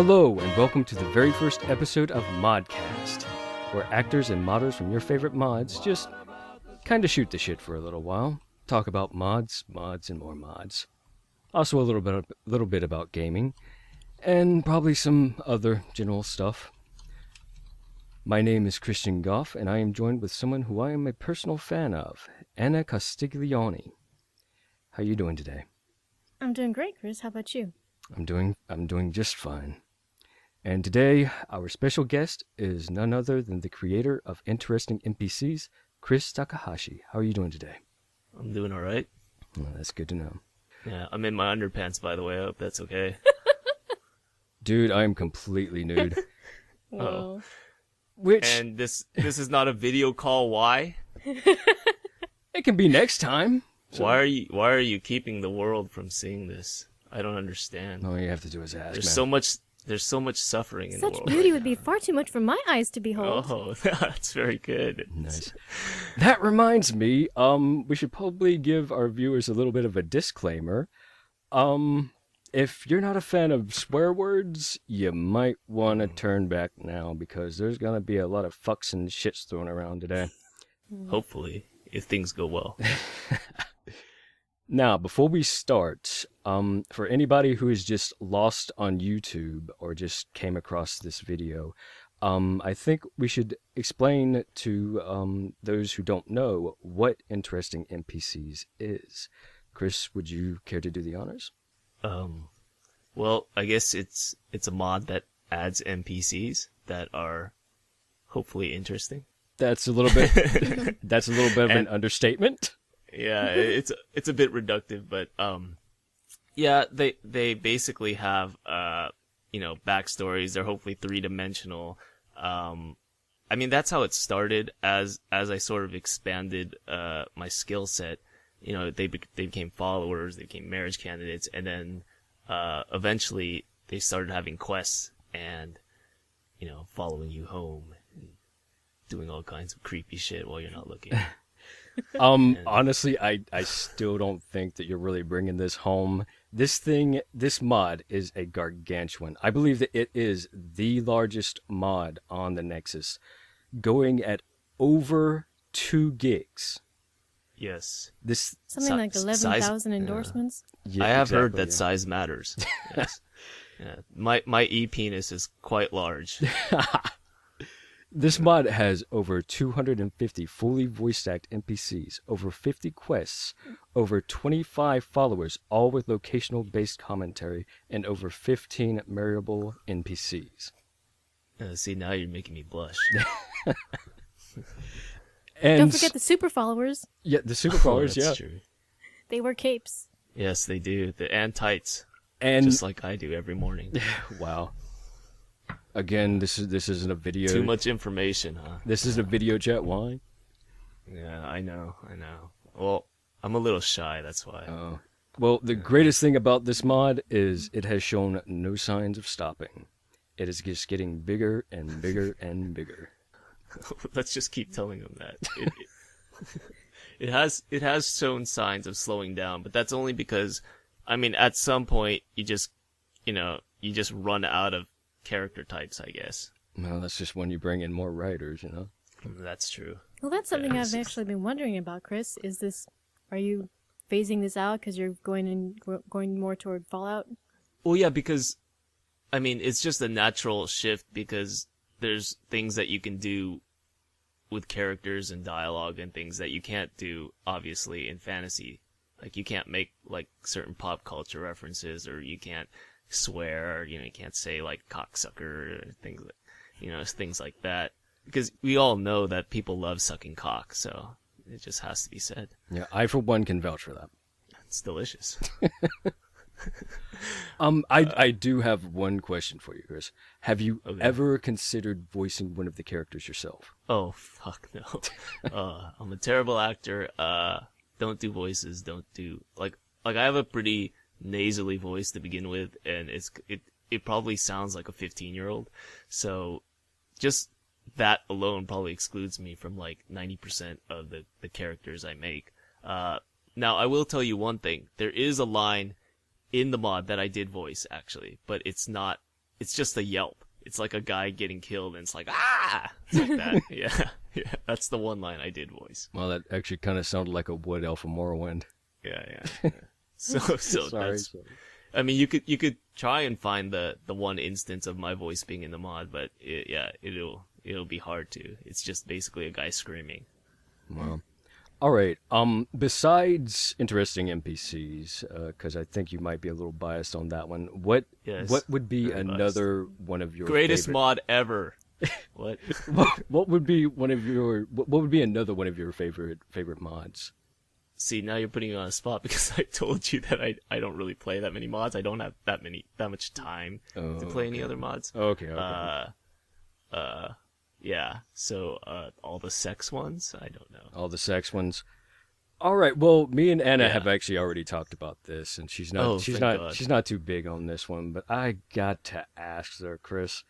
Hello, and welcome to the very first episode of Modcast, where actors and modders from your favorite mods just kind of shoot the shit for a little while, talk about mods, and more mods. Also a little bit about gaming, and probably some other general stuff. My name is Christian Goff, and I am joined with someone who I am a personal fan of, Anna Castiglione. How you doing today? I'm doing great, Chris. How about you? I'm doing just fine. And today, our special guest is none other than the creator of Interesting NPCs, Chris Takahashi. How are you doing today? I'm doing all right. Well, that's good to know. Yeah, I'm in my underpants, by the way. I hope that's okay. Dude, I am completely nude. Whoa. And this is not a video call. Why? It can be next time. So. Why are you keeping the world from seeing this? I don't understand. All you have to do is ask. There's so much suffering in the Such world. beauty would be far too much for my eyes to behold. Oh, that's very good. Nice. That reminds me, we should probably give our viewers a little bit of a disclaimer. If you're not a fan of swear words, you might want to turn back now because there's going to be a lot of fucks and shits thrown around today. Hopefully, if things go well. Now, before we start, for anybody who is just lost on YouTube or just came across this video, I think we should explain to those who don't know what Interesting NPCs is. Chris, would you care to do the honors? Well, I guess it's a mod that adds NPCs that are hopefully interesting. That's a little bit of an understatement. Yeah, it's a bit reductive, but yeah, they basically have backstories. They're hopefully three-dimensional. I mean, that's how it started. As I sort of expanded my skill set, they became followers, they became marriage candidates, and then eventually they started having quests and following you home and doing all kinds of creepy shit while you're not looking. Honestly, I still don't think that you're really bringing this home. This mod is a gargantuan. I believe that it is the largest mod on the Nexus, going at over 2 gigs. Yes. Something like 11,000 endorsements. Yeah, I have heard exactly, that size matters. Yes. Yeah. My e-penis is quite large. This mod has over 250 fully voice-acted NPCs, over 50 quests, over 25 followers, all with locational-based commentary, and over 15 marryable NPCs. See, now you're making me blush. And Don't forget the super followers. Yeah, the super followers, that's yeah. True. They wear capes. Yes, they do. And tights. And just like I do every morning. Wow. Again, this isn't a video. Too much information, huh? This is a video chat. Why? Yeah, I know. Well, I'm a little shy, that's why. Oh. Well, the greatest thing about this mod is it has shown no signs of stopping. It is just getting bigger and bigger and bigger. Let's just keep telling them that. It has shown signs of slowing down, but that's only because, I mean, at some point you just run out of character types, I guess. Well, that's just when you bring in more writers, That's true. Well, that's something I've actually been wondering about, Chris. Are you phasing this out because you're going more toward Fallout? Well, yeah, because, I mean, it's just a natural shift because there's things that you can do with characters and dialogue and things that you can't do, obviously, in fantasy. Like, you can't make, like, certain pop culture references, or you can't swear, or, you can't say, like, cocksucker, or things like that. Because we all know that people love sucking cock, so it just has to be said. Yeah, I, for one, can vouch for that. It's delicious. I do have one question for you, Chris. Have you ever considered voicing one of the characters yourself? Oh, fuck no. I'm a terrible actor. Don't do voices. Don't do like I have a pretty nasally voice to begin with, and it probably sounds like a 15-year-old. So just that alone probably excludes me from like 90% of the characters I make. Now I will tell you one thing. There is a line in the mod that I did voice, actually, but it's not it's just a yelp. It's like a guy getting killed, and it's like, ah! It's like that. Yeah. That's the one line I did voice. Well, that actually kind of sounded like a wood elf from Morrowind. Yeah. So Sorry. I mean, you could try and find the one instance of my voice being in the mod, but it'll be hard to. It's just basically a guy screaming. Wow. All right. Besides interesting NPCs, because I think you might be a little biased on that one. What would be another one of your greatest mod ever? What? What would be what would be another one of your favorite mods? See, now you're putting me on a spot because I told you that I don't really play that many mods. I don't have that much time to play any other mods. Okay. Yeah. So, all the sex ones? I don't know. All the sex ones. All right. Well, me and Anna have actually already talked about this, and she's not too big on this one. But I got to ask her, Chris,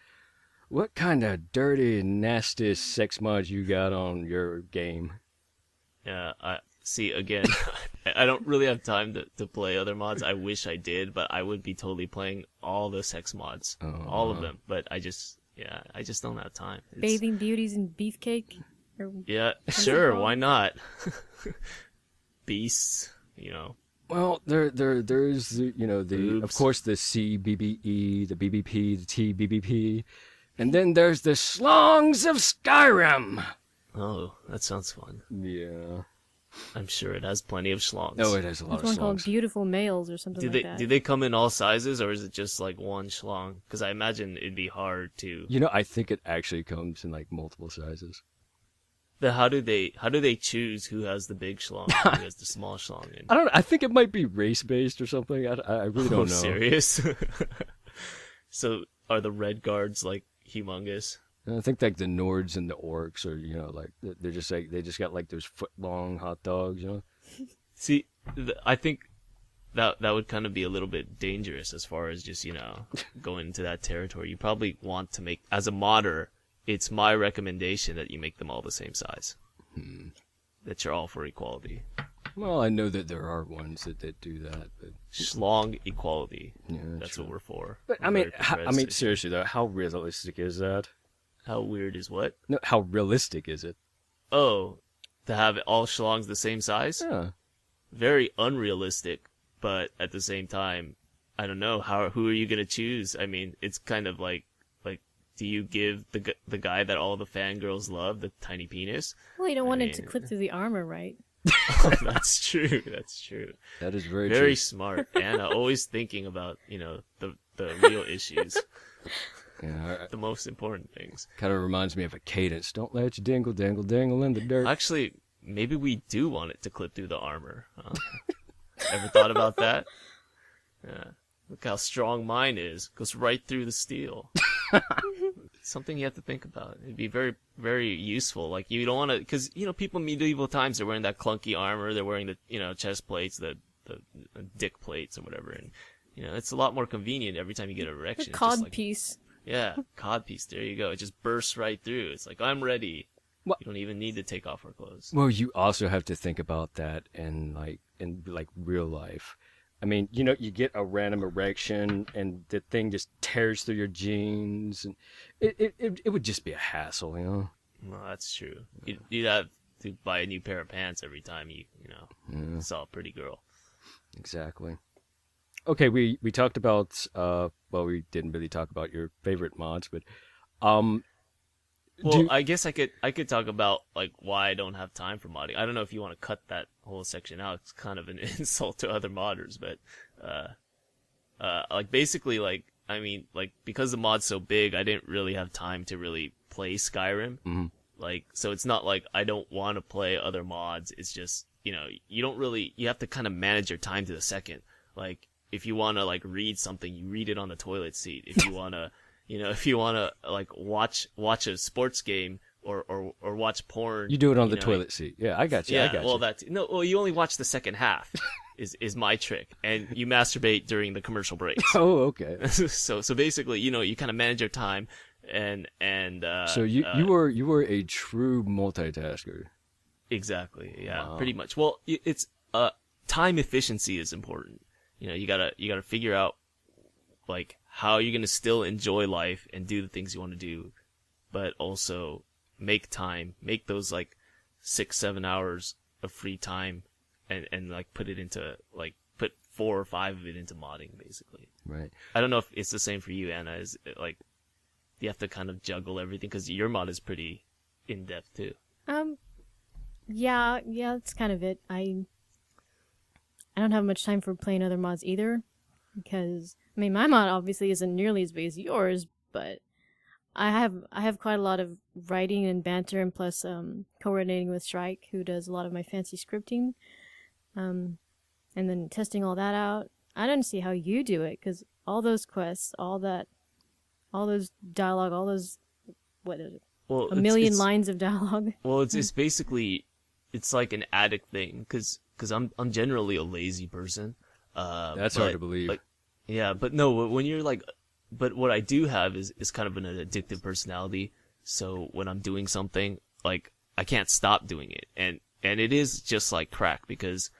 what kind of dirty, nasty sex mods you got on your game? Yeah. See, again, I don't really have time to play other mods. I wish I did, but I would be totally playing all the sex mods, all of them. But I just don't have time. Bathing beauties in beefcake. Yeah, sure, why not? Beasts, Well, there's the Boobs. of course the CBBE, the BBP, the TBBP, and then there's the Slongs of Skyrim. Oh, that sounds fun. Yeah. I'm sure it has plenty of schlongs. Oh, it has a lot There's of one called slongs. Beautiful Males or something like that. Do they come in all sizes, or is it just like one schlong? Because I imagine it'd be hard to. I think it actually comes in like multiple sizes. But how do they choose who has the big schlong, and who has the small schlong? I don't know. I think it might be race based or something. I really don't know. Serious? So are the red guards like humongous? I think like the Nords and the Orcs are like they're just like they just got like those foot long hot dogs. See, I think that would kind of be a little bit dangerous as far as just going into that territory. You probably want to make, as a modder, it's my recommendation that you make them all the same size. That you're all for equality. Well, I know that there are ones that do that, but Schlong equality. yeah, That's sure. what we're for. But We're very progressive. seriously though, how realistic is that? How weird is what? No, how realistic is it? Oh, to have all schlongs the same size? Yeah. Very unrealistic, but at the same time, I don't know who are you gonna choose? I mean, it's kind of like do you give the guy that all the fangirls love the tiny penis? Well, you don't want it to clip through the armor, right? That's true. That's true. That is very Very true. smart. Anna, always thinking about the real issues, Yeah, the most important things. kind of reminds me of a cadence. Don't let you dingle, dangle, dangle in the dirt. Actually, maybe we do want it to clip through the armor. Huh? Ever thought about that? Yeah. Look how strong mine is. Goes right through the steel. Something you have to think about. It'd be very, very useful. Like, you don't want to, because, people in medieval times, they're wearing that clunky armor. They're wearing the, chest plates, the dick plates or whatever. And, it's a lot more convenient every time you get an erection. It's Cod just like, piece. yeah, cod piece. There you go. It just bursts right through. It's like, I'm ready. Well- You don't even need to take off our clothes. Well, you also have to think about that in real life. I mean, you get a random erection and the thing just tears through your jeans, and it would just be a hassle, No, that's true. You'd have to buy a new pair of pants every time you saw a pretty girl. Exactly. Okay, we talked about we didn't really talk about your favorite mods, but Well, I guess I could talk about like why I don't have time for modding. I don't know if you want to cut that whole section out. It's kind of an insult to other modders, but basically because the mod's so big, I didn't really have time to really play Skyrim. Mm-hmm. So it's not like I don't want to play other mods. It's just you have to kind of manage your time to the second. Like if you want to read something, you read it on the toilet seat. If you want to if you want to watch a sports game or watch porn, you do it on the toilet seat. Yeah, I got you. yeah, I got you. well, you only watch the second half is my trick, and you masturbate during the commercial breaks. Oh, okay. so basically, you kind of manage your time, and So you were a true multitasker. exactly, yeah, Wow. pretty much. Well, it's time efficiency is important. You gotta figure out like how you're gonna still enjoy life and do the things you want to do, but also make those like 6-7 hours of free time, and like put 4 or 5 of it into modding, basically. Right. I don't know if it's the same for you, Anna. Is it like you have to kind of juggle everything because your mod is pretty in depth too. Yeah, that's kind of it. I don't have much time for playing other mods either, because I mean my mod obviously isn't nearly as big as yours, but I have quite a lot of writing and banter, and plus coordinating with Shrike, who does a lot of my fancy scripting, and then testing all that out. I don't see how you do it, because all those quests, all those dialogue, all those, what is it? Well, a million lines of dialogue. Well, it's basically, it's like an addict thing, because I'm generally a lazy person. That's hard to believe. Like, yeah, but no, when you're like, but what I do have is kind of an addictive personality. So when I'm doing something, like I can't stop doing it, and it is just like crack, because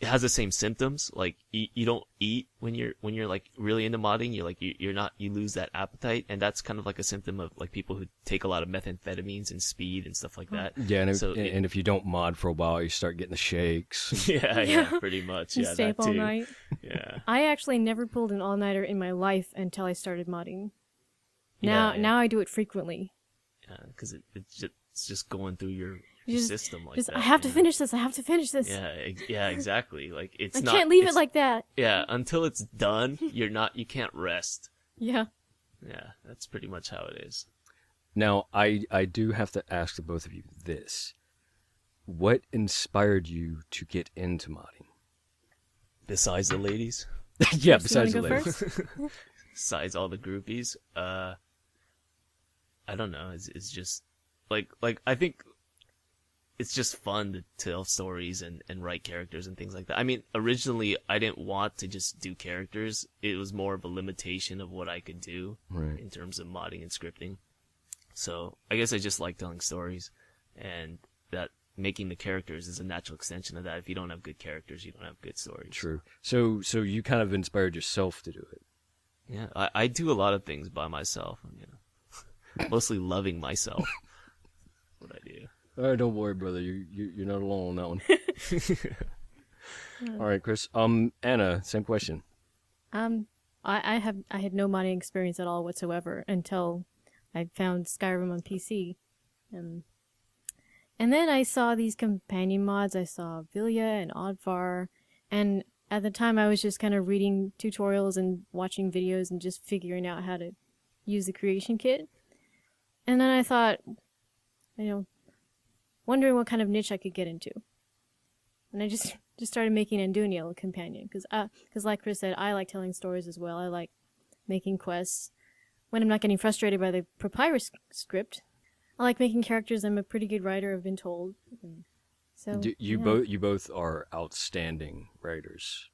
it has the same symptoms. Like you don't eat when you're like really into modding. You lose that appetite, and that's kind of like a symptom of like people who take a lot of methamphetamines and speed and stuff like that. Yeah, and if you don't mod for a while, you start getting the shakes. Yeah, pretty much. You Yeah, stay that up all too. night. Yeah. I actually never pulled an all-nighter in my life until I started modding. Yeah. Now I do it frequently. Yeah, because it's just going through your Just- system like Just, that. I have to yeah. finish this. I have to finish this. Yeah, exactly. Like it's I not. can't leave it it's- like that. Yeah, until it's done, you can't rest. Yeah. Yeah, that's pretty much how it is. Now, I do have to ask the both of you this. What inspired you to get into modding? Besides the ladies, Yeah, Chris, you besides the wanna go ladies. first? besides all the groupies, I don't know. It's just like I think it's just fun to tell stories and write characters and things like that. I mean, originally I didn't want to just do characters. It was more of a limitation of what I could do Right. in terms of modding and scripting. So I guess I just like telling stories, and that making the characters is a natural extension of that. If you don't have good characters, you don't have good stories. True. So you kind of inspired yourself to do it. Yeah, I do a lot of things by myself. Mostly loving myself. What I do. All right, don't worry, brother. You're not alone on that one. All right, Chris. Anna, same question. I had no modding experience at all whatsoever until I found Skyrim on PC. And then I saw these companion mods. I saw Vilya and Oddvar, and at the time I was just kind of reading tutorials and watching videos and just figuring out how to use the creation kit. And then I thought, wondering what kind of niche I could get into. And I just started making Anduniel a companion, because like Chris said, I like telling stories as well. I like making quests. When I'm not getting frustrated by the Papyrus script, I like making characters. I'm a pretty good writer, I've been told. So You both are outstanding writers.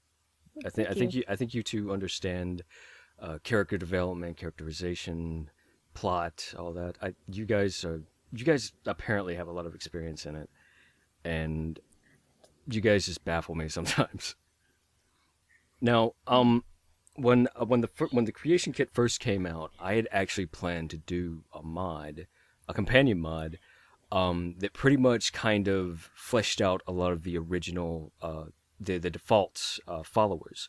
I think you two understand character development, characterization, plot, all that. You guys apparently have a lot of experience in it, and you guys just baffle me sometimes. Now, when the creation kit first came out, I had actually planned to do a companion mod, that pretty much kind of fleshed out a lot of the original the default followers.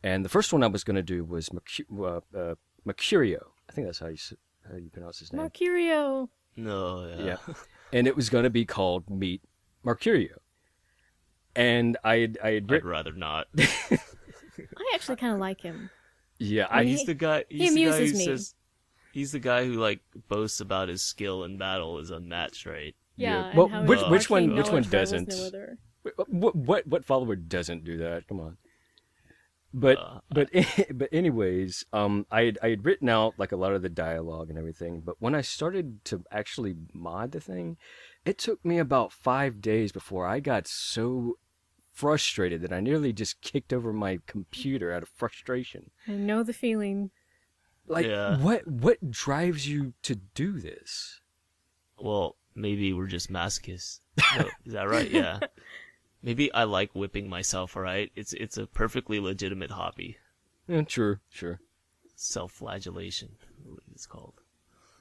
And the first one I was going to do was Mercurio. I think that's how you pronounce his name. Mercurio. No, Yeah. And it was going to be called Meet Mercurio. And I'd I'd rather not. I actually kind of like him. yeah, He's the guy. He amuses me. He's the guy who like boasts about his skill in battle is unmatched, right? Yeah. Yeah. Well, and how which- his which one- arcane which one knowledge rivals doesn't? no other. what follower doesn't do that? Come on. But anyways, I had written out like a lot of the dialogue and everything. But when I started to actually mod the thing, it took me about 5 days before I got so frustrated that I nearly just kicked over my computer out of frustration. I know the feeling. Like, Yeah. what drives you to do this? Well, maybe we're just masochists. No, is that right? Yeah. Maybe I like whipping myself. All right, it's a perfectly legitimate hobby. Yeah, sure. Self-flagellation, I believe it's called.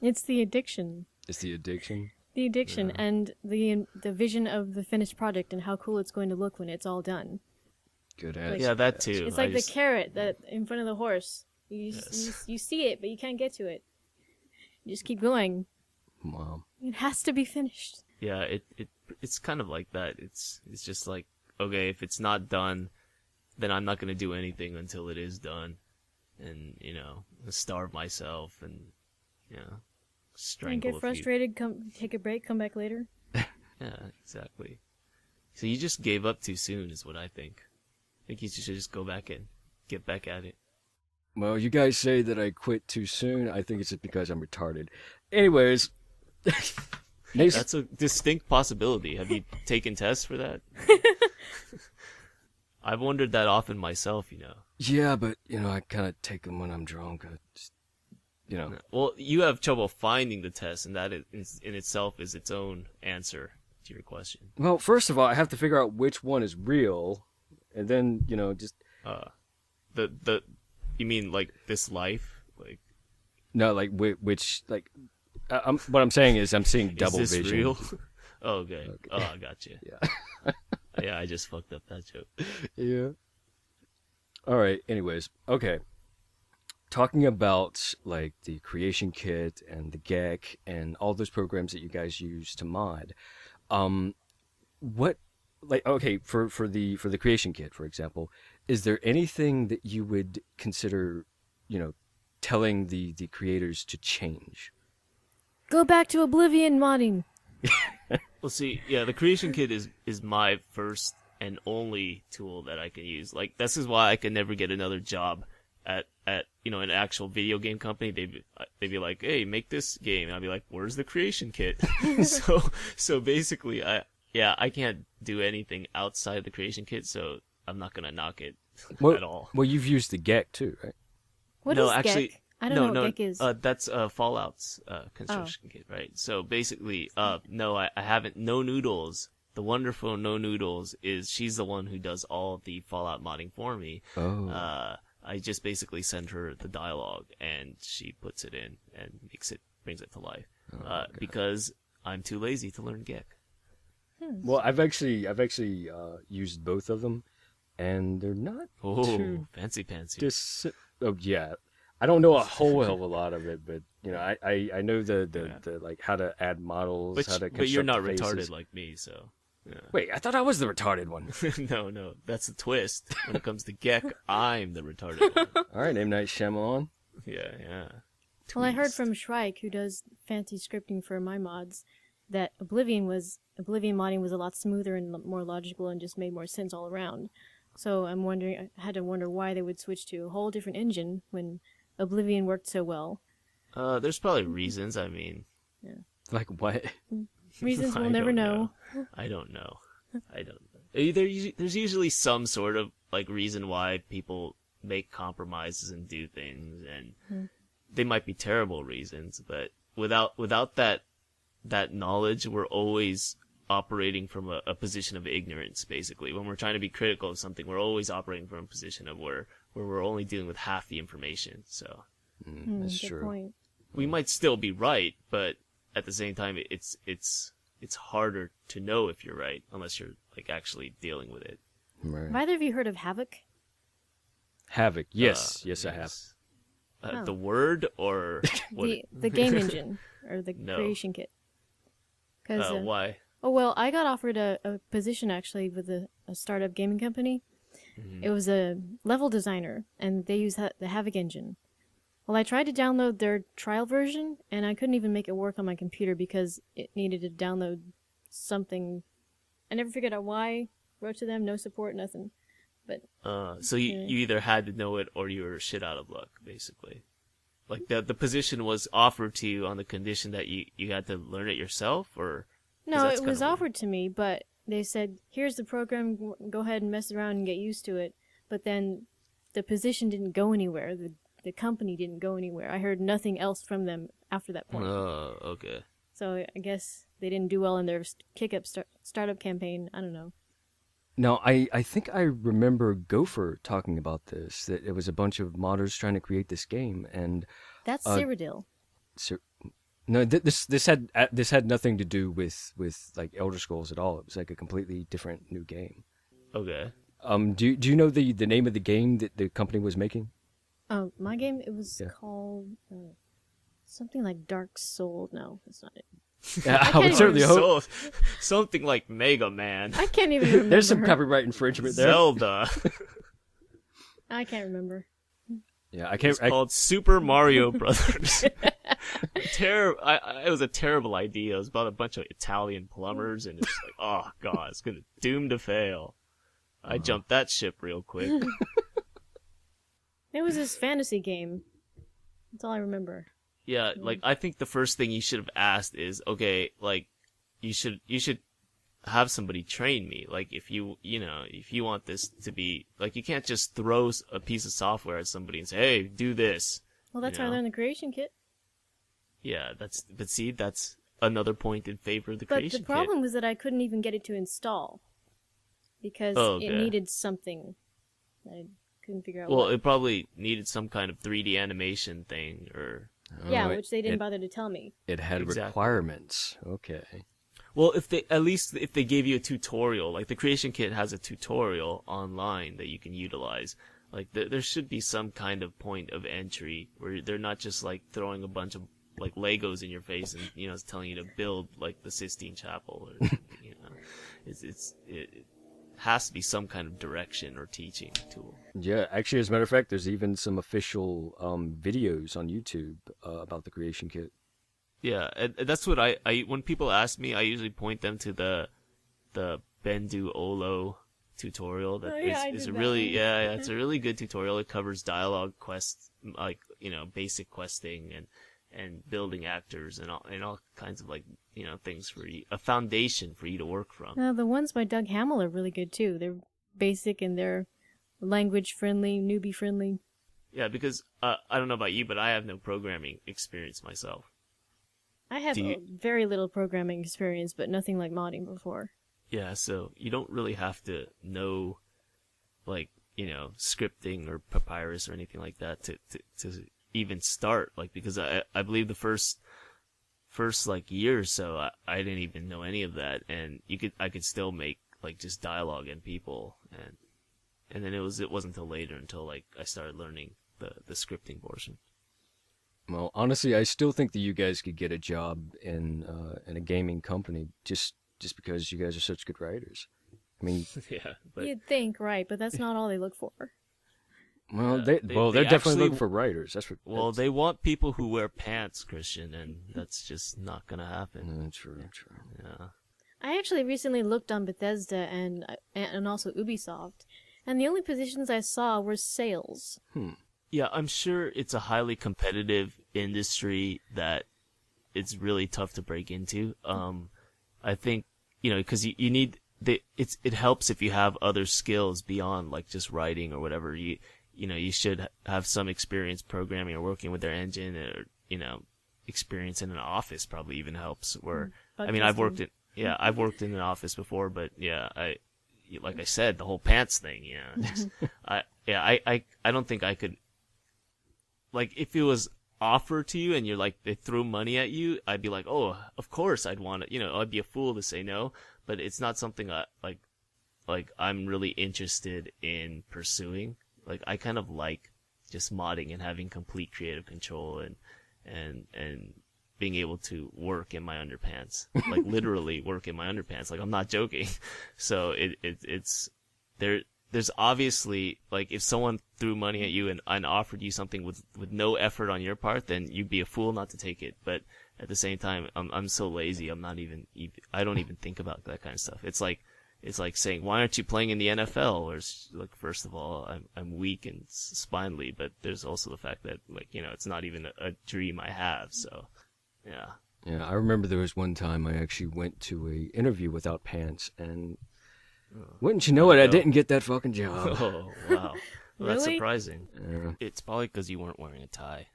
It's the addiction. It's the addiction. The addiction and the vision of the finished product and how cool it's going to look when it's all done. Good ass. Yeah, that too. It's like the carrot that in front of the horse. You see it, but you can't get to it. You just keep going. Wow. It has to be finished. Yeah, it's kind of like that. It's just like, okay, if it's not done, then I'm not gonna do anything until it is done, and starve myself and And strangle. get frustrated. Come take a break. Come back later. Yeah, exactly. So you just gave up too soon, is what I think. I think you should just go back and get back at it. Well, you guys say that I quit too soon. I think it's just because I'm retarded. Anyways, That's a distinct possibility. Have you taken tests for that? I've wondered that often myself, yeah, but I kind of take them when I'm drunk. Well, you have trouble finding the test, and that in itself is its own answer to your question. Well, first of all, I have to figure out which one is real, and then just You mean like this life? Like, no, like which like. What I'm saying is I'm seeing double is this vision. real? Oh, okay. Oh, I got you. Yeah. Yeah, I just fucked up that joke. Yeah. All right. Anyways, okay. Talking about like the creation kit and the GEC and all those programs that you guys use to mod, what like okay for the creation kit, for example, is there anything that you would consider, telling the creators to change? Go back to Oblivion modding. Well, see, yeah, the creation kit is my first and only tool that I can use. Like, this is why I could never get another job at an actual video game company. They'd be like, hey, make this game, and I'd be like, where's the creation kit? so basically, I can't do anything outside the creation kit, so I'm not gonna knock it at all. Well, you've used the GEC too, right? What No, is actually, GEC? I don't know what GEC is. That's Fallout's construction kit, right? So basically, no, I haven't. No Noodles, the wonderful No Noodles, she's the one who does all of the Fallout modding for me. Oh. I just basically send her the dialogue, and she puts it in and brings it to life. Because I'm too lazy to learn GEC. Well, I've actually used both of them, and they're not too fancy pantsy. Oh yeah, I don't know a whole hell of a lot of it, but I know the like how to add models, how to construct but you're not the faces. retarded like me, so. Yeah. Wait, I thought I was the retarded one. No, that's the twist. When it comes to GEC, I'm the retarded one. All right, M. Night Shyamalan. Yeah. Well, I heard from Shrike, who does fancy scripting for my mods, that Oblivion modding was a lot smoother and more logical and just made more sense all around. So I had to wonder why they would switch to a whole different engine when Oblivion worked so well. There's probably reasons. I mean, Like what? Reasons we'll never know. I don't know. There's usually some sort of like reason why people make compromises and do things, and they might be terrible reasons, but without that knowledge, we're always operating from a position of ignorance. Basically, when we're trying to be critical of something, we're always operating from a position of where we're only dealing with half the information. So That's Good true. point. we might still be right, but at the same time, it's harder to know if you're right unless you're like actually dealing with it. Right. Have either of you heard of Havoc? Havoc. Yes, I have. Oh. The word or what? The game engine or the No. creation kit. 'Cause, Why? oh well, I got offered a position actually with a startup gaming company. It was a level designer, and they use the Havoc engine. Well, I tried to download their trial version, and I couldn't even make it work on my computer because it needed to download something. I never figured out why. Wrote to them, no support, nothing. But So you either had to know it or you were shit out of luck, basically. Like the position was offered to you on the condition that you had to learn it yourself, or no, that's it was kinda weird. offered to me, but they said, "Here's the program. Go ahead and mess around and get used to it." But then the position didn't go anywhere. The company didn't go anywhere. I heard nothing else from them after that point. Oh, okay. So I guess they didn't do well in their startup campaign. I don't know. Now, I think I remember Gopher talking about this, that it was a bunch of modders trying to create this game, and That's uh, Cyrodiil. Sir, no, this had nothing to do with like Elder Scrolls at all. It was like a completely different new game. Okay. Do you know the name of the game that the company was making? Oh, my game, it was Yeah. called something like Dark Soul. No, that's not it. Yeah, I can't would certainly hope. Something like Mega Man. I can't even remember. There's some copyright infringement there. Zelda. I can't remember. Yeah, I can't. It's called Super Mario Brothers. It was a terrible idea. It was about a bunch of Italian plumbers, and it's like, oh god, it's gonna doomed to fail. I jumped that ship real quick. It was this fantasy game. That's all I remember. Yeah, like I think the first thing you should have asked is, okay, like you should have somebody train me. Like if you want this to be like, you can't just throw a piece of software at somebody and say, hey, do this. Well, that's You why I know? learned the creation kit. Yeah, that's another point in favor of the But creation the problem was that I couldn't even get it to install because Oh, okay. it needed something. I couldn't figure out kit. Well, what. it probably needed some kind of 3D animation thing, or Yeah, Oh, which they didn't it, bother to tell me. It had Exactly. requirements. Okay. well, if they gave you a tutorial, like the creation kit has a tutorial online that you can utilize. Like there should be some kind of point of entry where they're not just like throwing a bunch of like Legos in your face and it's telling you to build like the Sistine Chapel, or it has to be some kind of direction or teaching tool. Yeah, actually, as a matter of fact, there's even some official videos on YouTube about the creation kit. Yeah, and that's what I when people ask me, I usually point them to the Bendu Olo tutorial. That Oh, yeah, I is did a that really one. yeah, it's a really good tutorial. It covers dialogue quests, like basic questing and building actors and all kinds of like things for you, a foundation for you to work from. The ones by Doug Hamill are really good too. They're basic and they're language friendly, newbie friendly. Yeah, because I don't know about you, but I have no programming experience myself. I have Do you- very little programming experience, but nothing like modding before. Yeah, so you don't really have to know, like, scripting or papyrus or anything like that to even start. Like, because I believe the first like year or so, I didn't even know any of that, and I could still make like just dialogue and people, and then it wasn't until later until like I started learning the scripting portion. Well, honestly, I still think that you guys could get a job in a gaming company just because you guys are such good writers. I mean, Yeah, but You'd think, right, but that's not all they look for. well, Yeah, they're they definitely actually- looking for writers. That's what. well, they want people who wear pants, Christian, and that's just not gonna happen. True. Yeah. I actually recently looked on Bethesda and also Ubisoft, and the only positions I saw were sales. Yeah, I'm sure it's a highly competitive industry that it's really tough to break into. I think, because you need it helps if you have other skills beyond like just writing or whatever. You should have some experience programming or working with their engine, or experience in an office probably even helps. Where Bug I mean, I've testing. worked in an office before, but yeah, like I said, the whole pants thing. I don't think I could. Like, if it was offered to you and you're like, they threw money at you, I'd be like, oh, of course I'd want it. I'd be a fool to say no, but it's not something like I'm really interested in pursuing. Like, I kind of like just modding and having complete creative control and being able to work in my underpants, like literally work in my underpants. Like, I'm not joking. So it's there. There's obviously, like, if someone threw money at you and offered you something with no effort on your part, then you'd be a fool not to take it. But at the same time, I'm so lazy. I'm not even I don't even think about that kind of stuff. It's like saying, why aren't you playing in the NFL? Or like, first of all, I'm weak and spinally, but there's also the fact that, like, it's not even a dream I have. So, yeah. Yeah, I remember there was one time I actually went to a interview without pants, and wouldn't you know it, I didn't get that fucking job. Oh, wow. Well, that's Really? surprising. Yeah. It's probably because you weren't wearing a tie.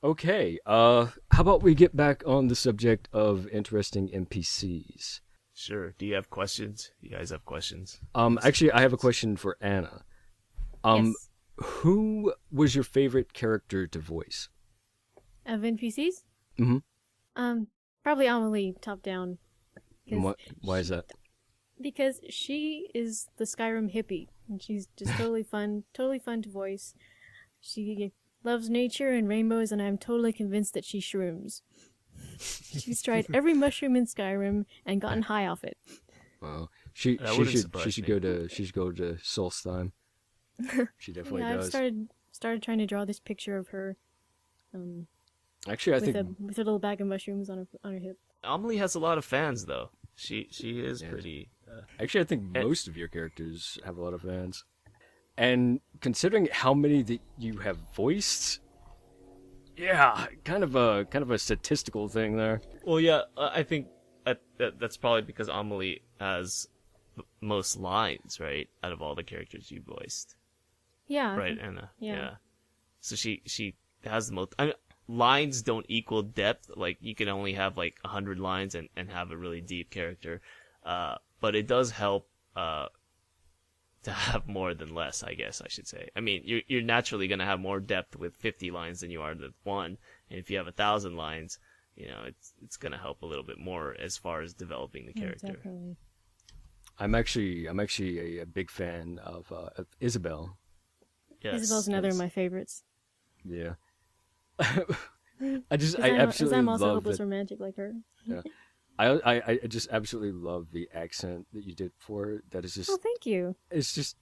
Okay. How about we get back on the subject of interesting NPCs? Sure. Do you have questions? You guys have questions? Actually, I have a question for Anna. Yes. Who was your favorite character to voice? Of NPCs? Mm-hmm. Probably Amelie, top down. Why is that? Because she is the Skyrim hippie, and she's just totally fun to voice. She loves nature and rainbows, and I'm totally convinced that she shrooms. She's tried every mushroom in Skyrim and gotten high off it. Well, That she wouldn't should surprise me. she should go to Solstheim. She definitely Yeah, I've does. started trying to draw this picture of her, Actually, I with think with her little bag of mushrooms on her hip. Amelie has a lot of fans, though. She is pretty. I think most of your characters have a lot of fans. And considering how many that you have voiced, yeah, kind of a statistical thing there. Well, yeah, I think that's probably because Amelie has most lines, right, out of all the characters you voiced, Yeah. right, Anna? Yeah. So she has the most. I mean, lines don't equal depth. Like you can only have like 100 lines and have a really deep character, but it does help to have more than less, I guess I should say. I mean, you're naturally gonna have more depth with 50 lines than you are with one, and if you have 1,000 lines, you know, it's gonna help a little bit more as far as developing the character. Yeah, definitely. I'm actually a big fan of Isabel. Yes, Isabel's another yes. of my favorites. Yeah. I I'm absolutely also love hopeless it. romantic like her. Yeah. I just absolutely love the accent that you did for it. That is just Oh, thank you. it's just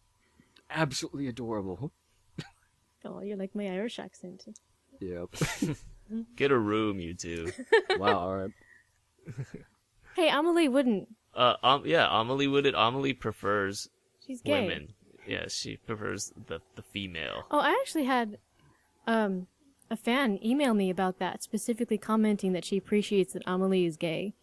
absolutely adorable. Oh, you're like my Irish accent. Yep. Get a room, you two. Wow. All right. Hey, Amelie wouldn't. Yeah, Amelie would it. Amelie prefers She's gay. women. Yeah, she prefers the female. Oh, I actually had a fan email me about that, specifically commenting that she appreciates that Amelie is gay.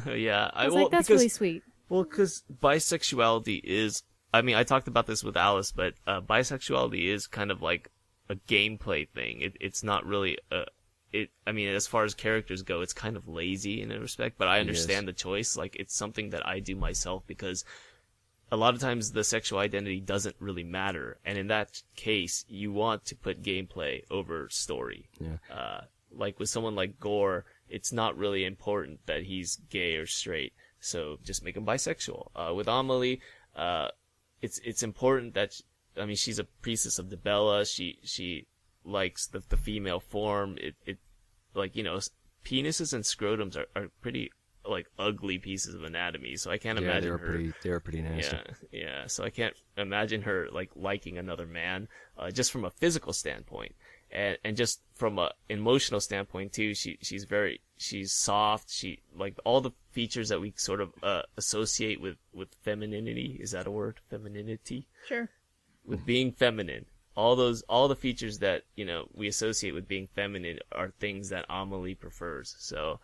Yeah, I was like, that's really sweet. Well, because bisexuality is. I mean, I talked about this with Alice, but bisexuality is kind of like a gameplay thing. It's not really I mean, as far as characters go, it's kind of lazy in a respect, but I understand the choice. Like, it's something that I do myself because a lot of times the sexual identity doesn't really matter, and in that case, you want to put gameplay over story. Yeah. Like with someone like Gore, it's not really important that he's gay or straight, so just make him bisexual. With Amelie, it's important that I mean, she's a priestess of Dibella. She likes the female form. It like, you know, penises and scrotums are pretty like ugly pieces of anatomy, so I can't imagine her. They're pretty nasty. Yeah. So I can't imagine her like liking another man, just from a physical standpoint, and just from a emotional standpoint too. She's soft. She like all the features that we sort of associate with femininity. Is that a word? Femininity. Sure. With being feminine. All the features that, you know, we associate with being feminine are things that Amelie prefers. So,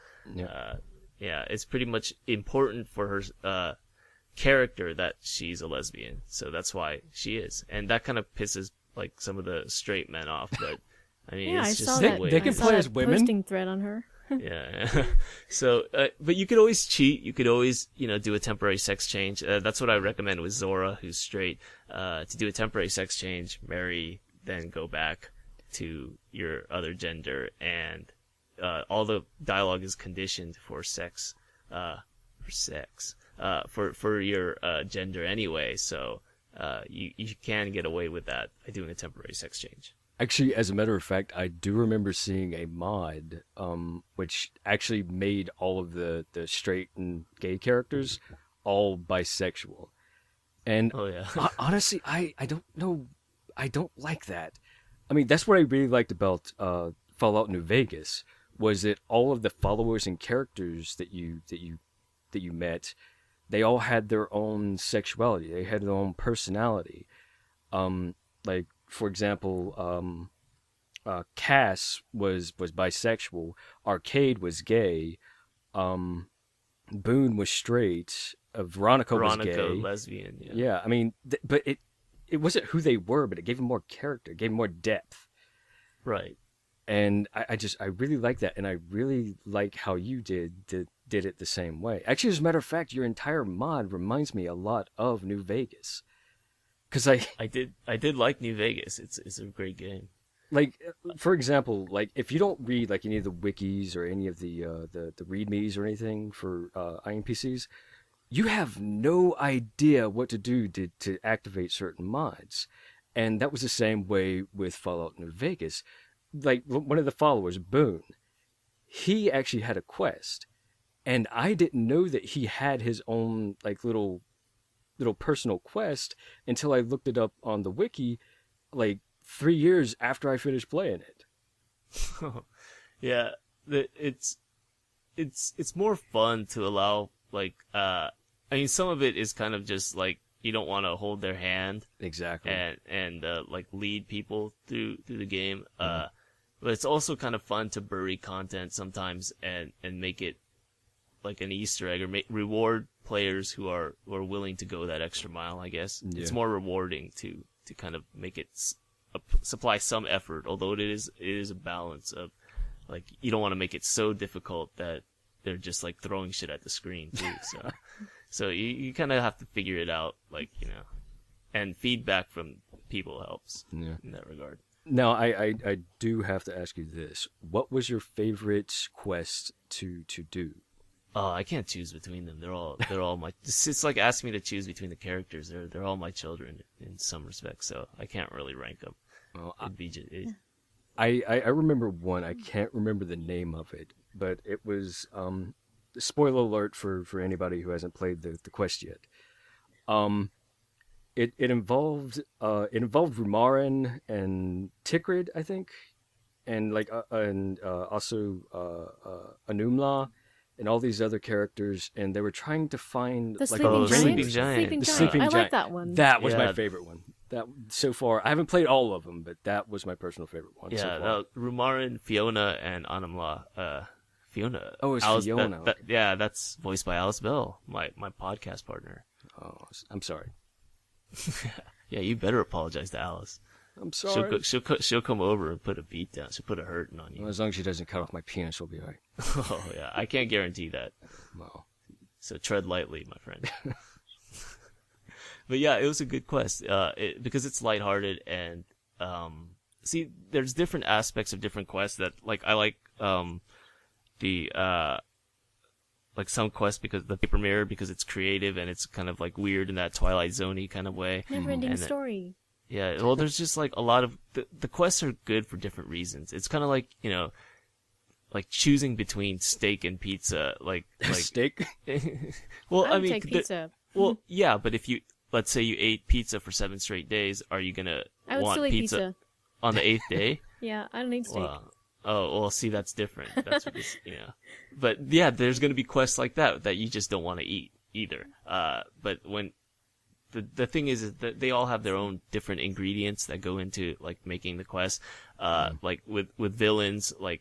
yeah, it's pretty much important for her character that she's a lesbian. So that's why she is, and that kind of pisses like some of the straight men off. But I mean, Yeah, I it's just saw the that. way They it can I is. saw play as that women. posting thread on her. Yeah. So, but you could always cheat. You could always, you know, do a temporary sex change. That's what I recommend with Zora, who's straight, to do a temporary sex change, marry, then go back to your other gender, and all the dialogue is conditioned for sex, for your gender anyway. So, you can get away with that by doing a temporary sex change. Actually, as a matter of fact, I do remember seeing a mod, which actually made all of the straight and gay characters all bisexual. And Oh yeah. honestly, I don't know, I don't like that. I mean, that's what I really liked about Fallout New Vegas, was that all of the followers and characters that you met, they all had their own sexuality. They had their own personality. Like, for example, Cass was bisexual. Arcade was gay. Boone was straight. Veronica was gay. lesbian. Yeah. Yeah, I mean, but it wasn't who they were, but it gave them more character, it gave them more depth. Right. And I really like that, and I really like how you did did it the same way. Actually, as a matter of fact, your entire mod reminds me a lot of New Vegas. Because I did like New Vegas. It's a great game. like, for example, like if you don't read like any of the wikis or any of the readmes or anything for INPCs, you have no idea what to do to activate certain mods. And that was the same way with Fallout New Vegas. Like one of the followers, Boone, he actually had a quest, and I didn't know that he had his own like little personal quest until I looked it up on the wiki, like 3 years after I finished playing it. Yeah, it's more fun to allow like I mean some of it is kind of just like you don't want to hold their hand Exactly. and like lead people through the game. But it's also kind of fun to bury content sometimes and make it like an Easter egg or reward players who are willing to go that extra mile. I guess it's more rewarding to kind of make it supply some effort, although it is a balance of like you don't want to make it so difficult that they're just like throwing shit at the screen too. So you kind of have to figure it out, like and feedback from people helps in that regard. Now, I do have to ask you this: what was your favorite quest to do? Oh, I can't choose between them. They're all my. It's like asking me to choose between the characters. They're all my children in some respects, so I can't really rank them. Well, It'd be just, I remember one. I can't remember the name of it, but it was spoiler alert for anybody who hasn't played the quest yet. It involved Rumarin and Tikrid, I think, and like and also Anumla and all these other characters, and they were trying to find The like Sleeping a Giant. Sleeping Giant. Sleeping The Giant. Sleeping I like Giant. that one. That was Yeah. my favorite one. That so far, I haven't played all of them, but that was my personal favorite one. so yeah. far. Rumarin, Fiona, and Anumla. Fiona. Oh, it's Alice, Fiona. yeah, that's voiced by Alice Bell, my podcast partner. Oh, I'm sorry. Yeah, you better apologize to Alice. I'm sorry. She'll come over and put a beat down. She'll put a hurting on you. Well, as long as she doesn't cut off my penis, we'll be all right. Oh yeah, I can't guarantee that. Well, So tread lightly, my friend. But yeah, it was a good quest because it's lighthearted and see, there's different aspects of different quests that like I like the like some quests because the paper mirror because it's creative and it's kind of like weird in that Twilight Zone-y kind of way. Never-ending And story. Yeah, well, there's just like a lot of the quests are good for different reasons. It's kind of like like choosing between steak and pizza. Like steak. well, I I would mean, take pizza. well, yeah, but if you let's say you ate pizza for 7 straight days, are you gonna I would want still eat pizza. on the 8th day? Yeah, I don't eat steak. Well, see, that's different. That's because, But yeah, there's gonna be quests like that you just don't want to eat either. But when the thing is that they all have their own different ingredients that go into like making the quest. Like with villains, like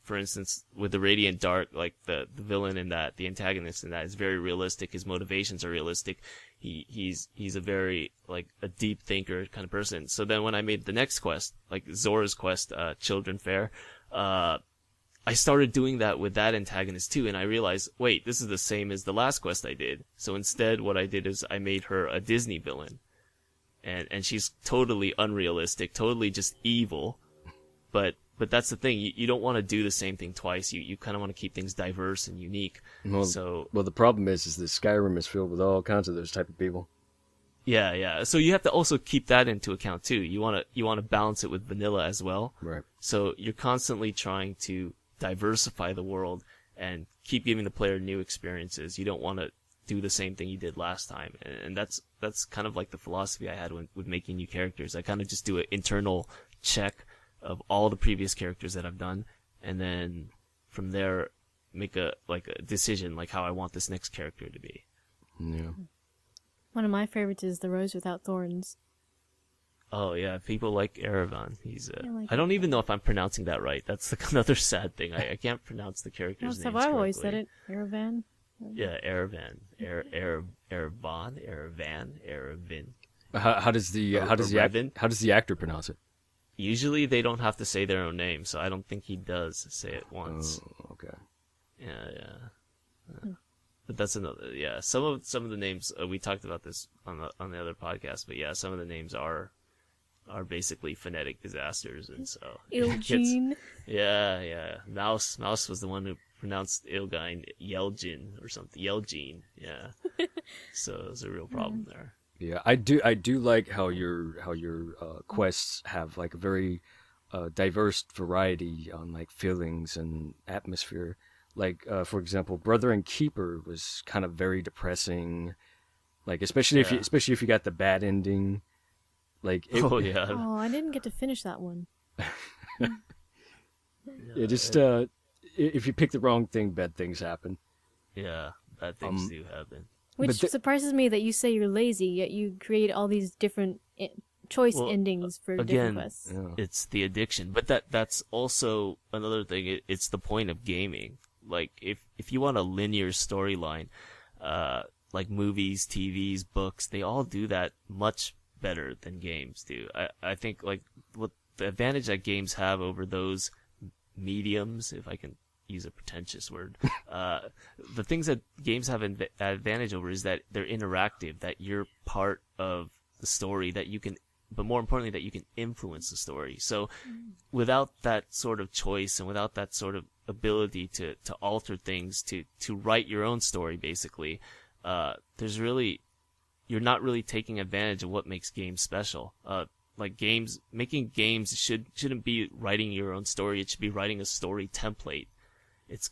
for instance, with the Radiant Dark, like the villain in that, the antagonist in that is very realistic. His motivations are realistic. He's a very like a deep thinker kind of person. So then when I made the next quest, like Zora's quest, Children Fair, I started doing that with that antagonist too, and I realized, wait, this is the same as the last quest I did. So instead, what I did is I made her a Disney villain, and she's totally unrealistic, totally just evil. But that's the thing, you don't want to do the same thing twice. You kind of want to keep things diverse and unique. Well, the problem is that Skyrim is filled with all kinds of those type of people. Yeah. So you have to also keep that into account too. You want to balance it with vanilla as well. Right. So you're constantly trying to diversify the world and keep giving the player new experiences. You don't want to do the same thing you did last time. And that's kind of like the philosophy I had with making new characters. I kind of just do an internal check of all the previous characters that I've done, and then from there make a decision like how I want this next character to be. Yeah. One of my favorites is The Rose Without Thorns. Oh yeah, people like Erevan. He's like I don't even know if I'm pronouncing that right. That's another sad thing. I can't pronounce the characters' That's names how I've always said correctly. it. Erevan. Yeah, Erevan, Erevin. How does the actor pronounce it? Usually they don't have to say their own name, so I don't think he does say it once. Oh, okay. Yeah. But that's another. Yeah, some of the names we talked about this on the other podcast. But yeah, some of the names are basically phonetic disasters, and so Ilgene. yeah. Mouse was the one who pronounced Ilgine Yelgin or something. Yelgene, yeah. So there's a real problem there. Yeah, I do like how your quests have like a very diverse variety on like feelings and atmosphere. Like for example, Brother and Keeper was kind of very depressing. Like Yeah. especially if you got the bad ending. Like it, Oh yeah. Oh, I didn't get to finish that one. it just if you pick the wrong thing, bad things happen. Yeah, bad things do happen. Which But the- surprises me that you say you're lazy, yet you create all these different choice Well, endings for different again, quests. Yeah. it's the addiction, but that's also another thing. It's the point of gaming. Like if you want a linear storyline, like movies, TVs, books, they all do that much better than games do. I think like what the advantage that games have over those mediums, if I can use a pretentious word, the things that games have an advantage over is that they're interactive, that you're part of the story, that you can, but more importantly, that you can influence the story. So without that sort of choice and without that sort of ability to alter things, to write your own story, basically, there's really, you're not really taking advantage of what makes games special. Like games, making games shouldn't be writing your own story. It should be writing a story template. It's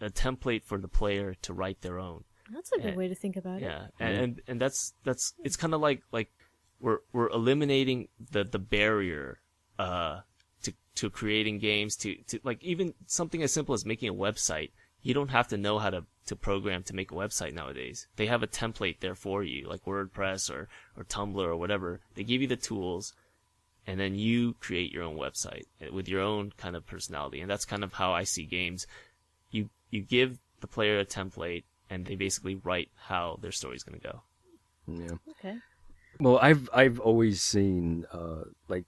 a template for the player to write their own. That's a good way to think about it. Yeah, and that's it's kind of like we're eliminating the barrier to creating games, to like even something as simple as making a website. You don't have to know how to program to make a website nowadays. They have a template there for you, like WordPress or Tumblr or whatever. They give you the tools, and then you create your own website with your own kind of personality. And that's kind of how I see games. You give the player a template, and they basically write how their story's going to go. Yeah. Okay. Well, I've always seen like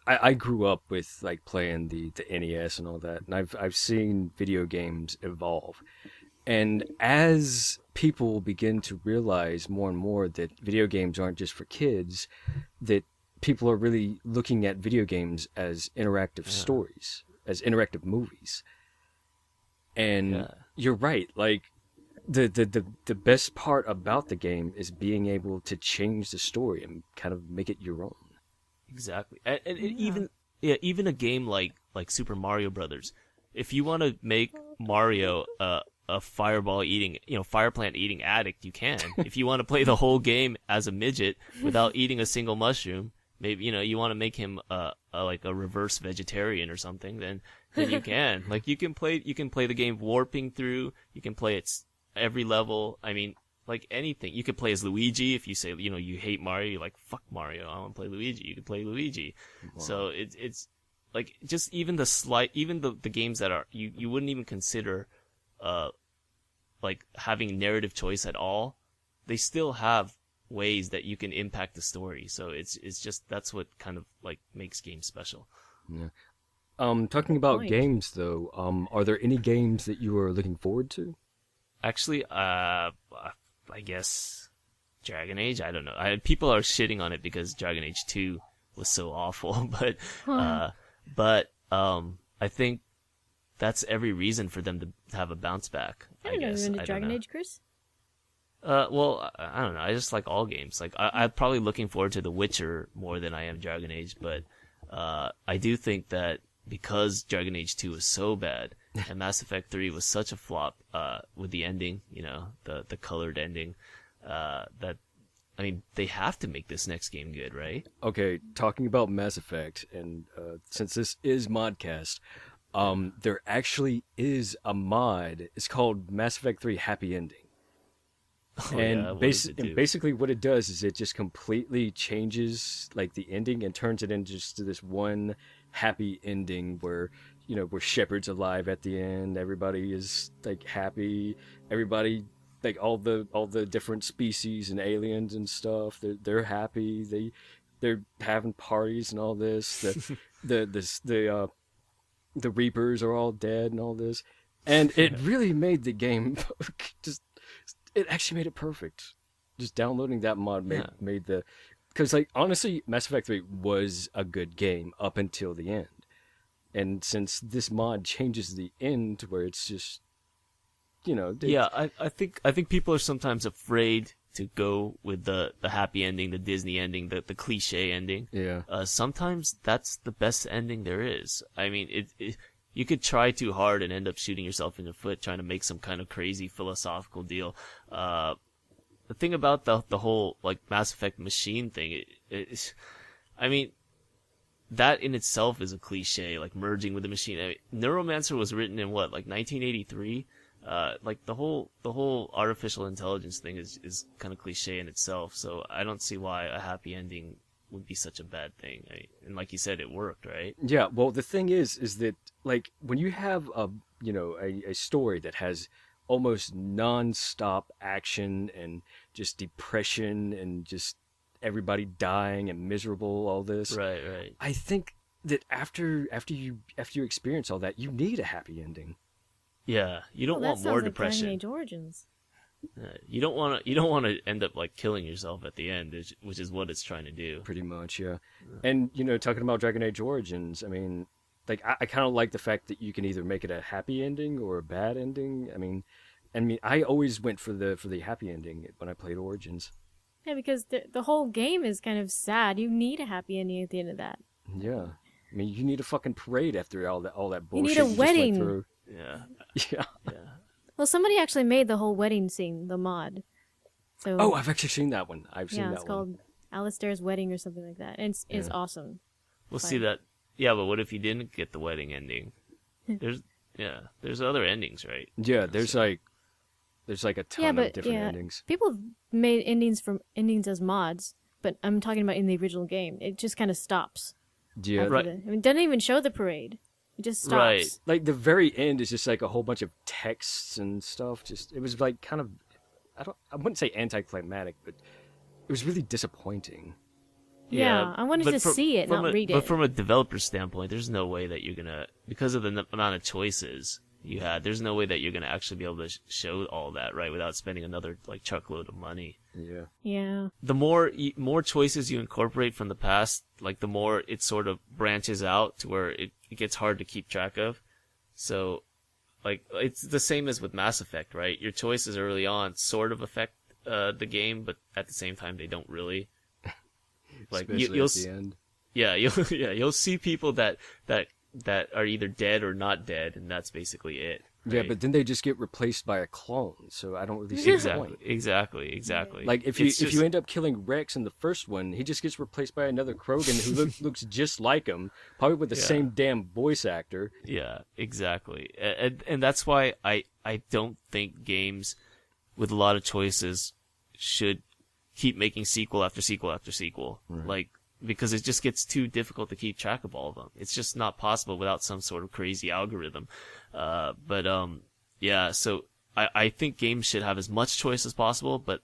I grew up with like playing the NES and all that, and I've seen video games evolve. And as people begin to realize more and more that video games aren't just for kids, that people are really looking at video games as interactive stories, as interactive movies. And you're right, like the best part about the game is being able to change the story and kind of make it your own. Exactly, and even a game like Super Mario Brothers, if you want to make Mario a fireball eating, fire plant eating addict, you can. If you want to play the whole game as a midget without eating a single mushroom, maybe you want to make him like a reverse vegetarian or something, then you can. Like you can play the game warping through. You can play it every level. I mean, like anything. You could play as Luigi if you say you hate Mario. You're like, fuck Mario, I want to play Luigi. You can play Luigi. Wow. So it's like just even the games that are you wouldn't even consider like having narrative choice at all. They still have ways that you can impact the story. So it's just that's what kind of like makes games special. Yeah. Talking about point. games though, are there any games that you are looking forward to? Actually, I guess Dragon Age. I don't know. People are shitting on it because Dragon Age 2 was so awful, but I think that's every reason for them to have a bounce back. I guess. You're into I don't Dragon know. Age, Chris? Well, I don't know. I just like all games. Like I'm probably looking forward to The Witcher more than I am Dragon Age, but I do think that because Dragon Age 2 was so bad and Mass Effect 3 was such a flop with the ending, the colored ending, that I mean they have to make this next game good, right? Okay, talking about Mass Effect, and since this is Modcast, there actually is a mod. It's called Mass Effect 3 Happy Ending. Oh, And, yeah, what does it do? basically what it does is it just completely changes like the ending and turns it into just this one happy ending where where Shepard's alive at the end, everybody is like happy, everybody like all the different species and aliens and stuff, they're happy, they're having parties and all this, the Reapers are all dead and all this. And it really made the game just. It actually made it perfect. Just downloading that mod made the. Because, like, honestly, Mass Effect 3 was a good game up until the end. And since this mod changes the end to where it's just, Yeah, I think people are sometimes afraid to go with the happy ending, the Disney ending, the cliche ending. Yeah. Sometimes that's the best ending there is. I mean, you could try too hard and end up shooting yourself in the foot trying to make some kind of crazy philosophical deal. The thing about the whole like Mass Effect machine thing, I mean, that in itself is a cliche, like merging with the machine. I mean, Neuromancer was written in what, like 1983? Like the whole artificial intelligence thing is kind of cliche in itself. So I don't see why a happy ending would be such a bad thing. And like you said, it worked, right? Yeah, well, the thing is that, like, when you have a story that has almost non-stop action and just depression and just everybody dying and miserable, all this. Right. I think that after you experience all that, you need a happy ending. Yeah, you don't want more depression. Dragon Age Origins. You don't want to end up like killing yourself at the end, which is what it's trying to do. Pretty much, yeah. And talking about Dragon Age Origins, I mean, like I kind of like the fact that you can either make it a happy ending or a bad ending. I mean, I always went for the happy ending when I played Origins. Yeah, because the whole game is kind of sad. You need a happy ending at the end of that. Yeah, I mean, you need a fucking parade after all that bullshit. You need a wedding. Just went through. Yeah. Well, somebody actually made the whole wedding scene, the mod. So Oh, I've actually seen that one. I've seen that one. Yeah, it's called Alistair's Wedding or something like that. And it's awesome. We'll see that. Yeah, but what if you didn't get the wedding ending? There's other endings, right? Yeah, there's like a ton of different endings. People made endings as mods, but I'm talking about in the original game. It just kind of stops. Yeah, right. It doesn't even show the parade. It just stops. Right. Like the very end is just like a whole bunch of texts and stuff. It was like kind of, I wouldn't say anticlimactic, but it was really disappointing. Yeah, I wanted to see it, not read it. But from a developer standpoint, there's no way that you're gonna, because of the amount of choices you had, there's no way that you're gonna actually be able to show all that, right, without spending another like truckload of money. Yeah. Yeah. The more choices you incorporate from the past, like the more it sort of branches out to where it gets hard to keep track of. So, like, it's the same as with Mass Effect, right? Your choices early on sort of affect the game, but at the same time they don't really. Like you'll at the end. Yeah, you'll see people that are either dead or not dead, and that's basically it. Right? Yeah, but then they just get replaced by a clone, so I don't really see the point. Exactly. Like if you end up killing Rex in the first one, he just gets replaced by another Krogan who looks just like him, probably with the same damn voice actor. Yeah, exactly. And that's why I don't think games with a lot of choices should keep making sequel after sequel after sequel. Right. Like, because it just gets too difficult to keep track of all of them. It's just not possible without some sort of crazy algorithm. So I think games should have as much choice as possible, but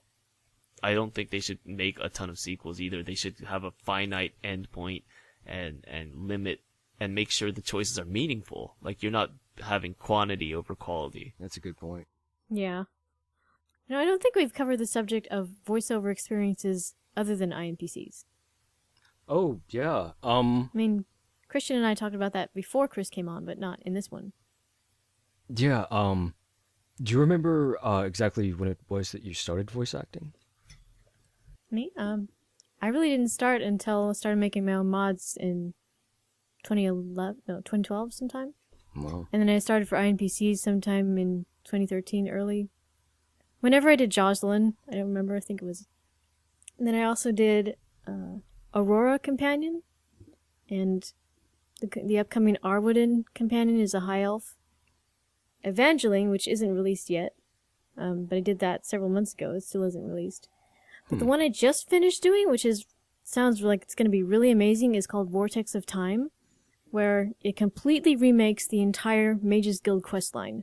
I don't think they should make a ton of sequels either. They should have a finite end point and limit and make sure the choices are meaningful. Like, you're not having quantity over quality. That's a good point. Yeah. I don't think we've covered the subject of voiceover experiences other than INPCs. Oh, yeah. I mean, Christian and I talked about that before Chris came on, but not in this one. Yeah, do you remember exactly when it was that you started voice acting? Me? I really didn't start until I started making my own mods in 2012 sometime. Wow. And then I started for INPCs sometime in 2013 early. Whenever I did Jocelyn, I don't remember, I think it was. And then I also did Aurora Companion, and the upcoming Arwoodin Companion is a high elf. Evangeline, which isn't released yet, but I did that several months ago. It still isn't released. But the one I just finished doing, which sounds like it's going to be really amazing, is called Vortex of Time, where it completely remakes the entire Mages Guild questline,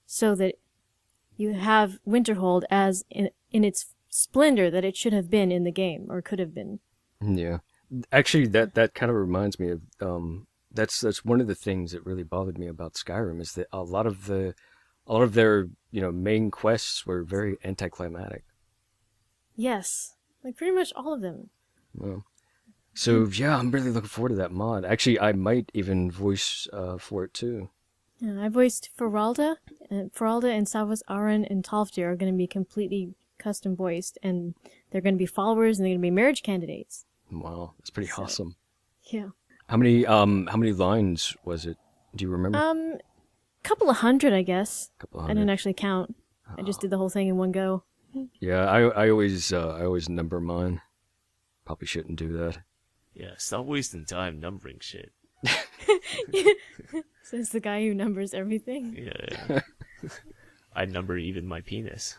so that you have Winterhold as in its splendor that it should have been in the game, or could have been. Yeah. Actually, that kind of reminds me of, that's one of the things that really bothered me about Skyrim, is that a lot of the a lot of their main quests were very anticlimactic. Yes, like pretty much all of them. Well, so yeah, I'm really looking forward to that mod. Actually, I might even voice for it too. Yeah, I voiced Feralda. Feralda and Savas Aran and Talfdir are going to be completely custom voiced, and they're going to be followers, and they're going to be marriage candidates. Wow, that's pretty awesome. Yeah. How many lines was it? Do you remember? Couple of hundred, I guess. Couple I hundred. didn't actually count. I just did the whole thing in one go. Yeah, I always number mine. Probably shouldn't do that. Yeah, stop wasting time numbering shit. Says the guy who numbers everything. Yeah. I number even my penis.